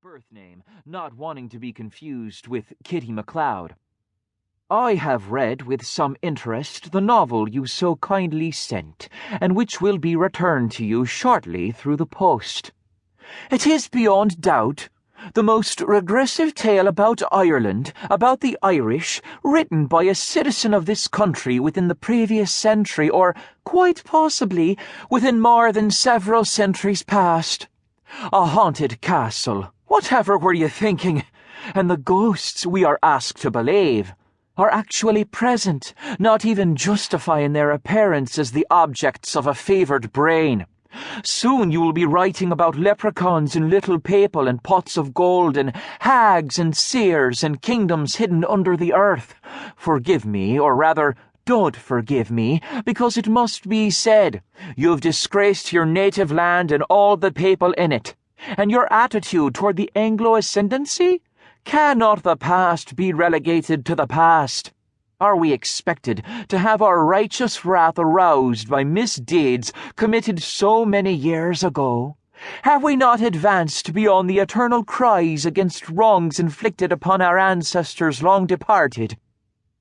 birth name, not wanting to be confused with Kitty MacLeod. I have read with some interest the novel you so kindly sent, and which will be returned to you shortly through the post. It is beyond doubt the most regressive tale about Ireland, about the Irish, written by a citizen of this country within the previous century, or, quite possibly, within more than several centuries past. A haunted castle, whatever were you thinking? And the ghosts we are asked to believe are actually present, not even justifying their appearance as the objects of a favoured brain. Soon you will be writing about leprechauns in little people and pots of gold, and hags and seers and kingdoms hidden under the earth. Forgive me, or rather, don't forgive me, because it must be said, you've disgraced your native land and all the people in it. And your attitude toward the Anglo-ascendancy? Cannot the past be relegated to the past? Are we expected to have our righteous wrath aroused by misdeeds committed so many years ago? Have we not advanced beyond the eternal cries against wrongs inflicted upon our ancestors long departed?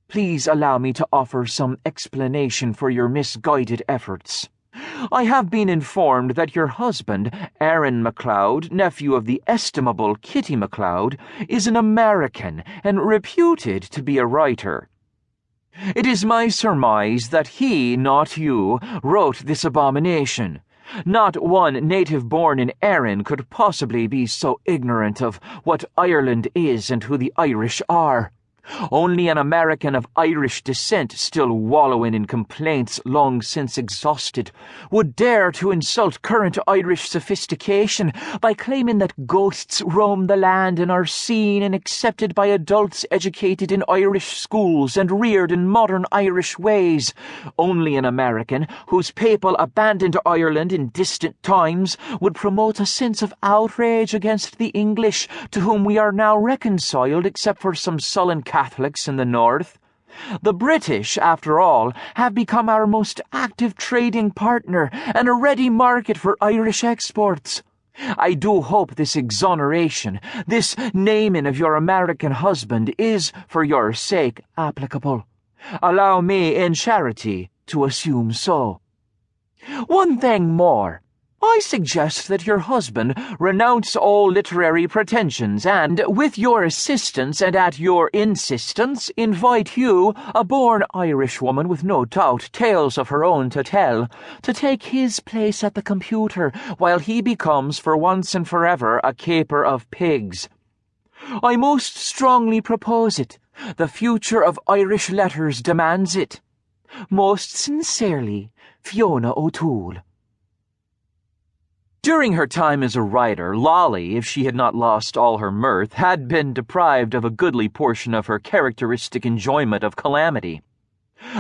Please allow me to offer some explanation for your misguided efforts. I have been informed that your husband, Aaron MacLeod, nephew of the estimable Kitty MacLeod, is an American and reputed to be a writer. It is my surmise that he, not you, wrote this abomination. Not one native-born in Erin could possibly be so ignorant of what Ireland is and who the Irish are. Only an American of Irish descent, still wallowing in complaints long since exhausted, would dare to insult current Irish sophistication by claiming that ghosts roam the land and are seen and accepted by adults educated in Irish schools and reared in modern Irish ways. Only an American, whose people abandoned Ireland in distant times, would promote a sense of outrage against the English, to whom we are now reconciled except for some sullen Catholics in the north. The British, after all, have become our most active trading partner and a ready market for Irish exports. I do hope this exoneration, this naming of your American husband, is, for your sake, applicable. Allow me, in charity, to assume so. One thing more. I suggest that your husband renounce all literary pretensions and, with your assistance and at your insistence, invite you, a born Irishwoman with no doubt tales of her own to tell, to take his place at the computer while he becomes for once and forever a caper of pigs. I most strongly propose it. The future of Irish letters demands it. Most sincerely, Fiona O'Toole. During her time as a writer, Lolly, if she had not lost all her mirth, had been deprived of a goodly portion of her characteristic enjoyment of calamity.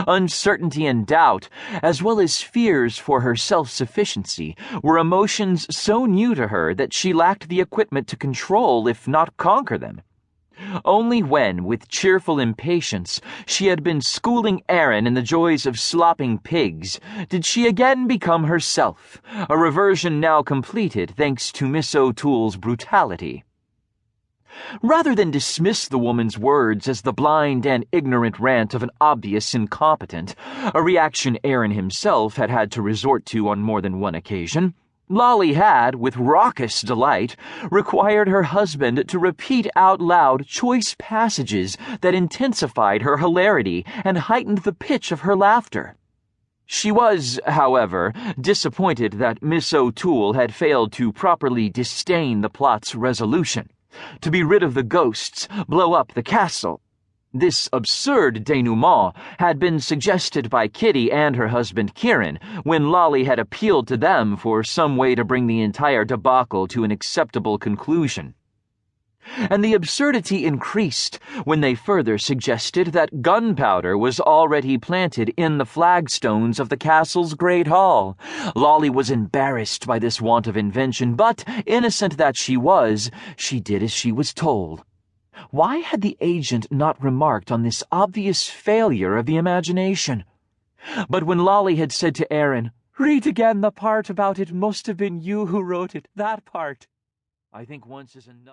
Uncertainty and doubt, as well as fears for her self-sufficiency, were emotions so new to her that she lacked the equipment to control, if not conquer them. Only when, with cheerful impatience, she had been schooling Aaron in the joys of slopping pigs, did she again become herself, a reversion now completed thanks to Miss O'Toole's brutality. Rather than dismiss the woman's words as the blind and ignorant rant of an obvious incompetent, a reaction Aaron himself had had to resort to on more than one occasion, Lolly had, with raucous delight, required her husband to repeat out loud choice passages that intensified her hilarity and heightened the pitch of her laughter. She was, however, disappointed that Miss O'Toole had failed to properly disdain the plot's resolution: to be rid of the ghosts, blow up the castle. This absurd denouement had been suggested by Kitty and her husband Kieran when Lolly had appealed to them for some way to bring the entire debacle to an acceptable conclusion. And the absurdity increased when they further suggested that gunpowder was already planted in the flagstones of the castle's great hall. Lolly was embarrassed by this want of invention, but, innocent that she was, she did as she was told. Why had the agent not remarked on this obvious failure of the imagination? But when Lolly had said to Aaron, "Read again the part about it must have been you who wrote it, that part," I think once is enough.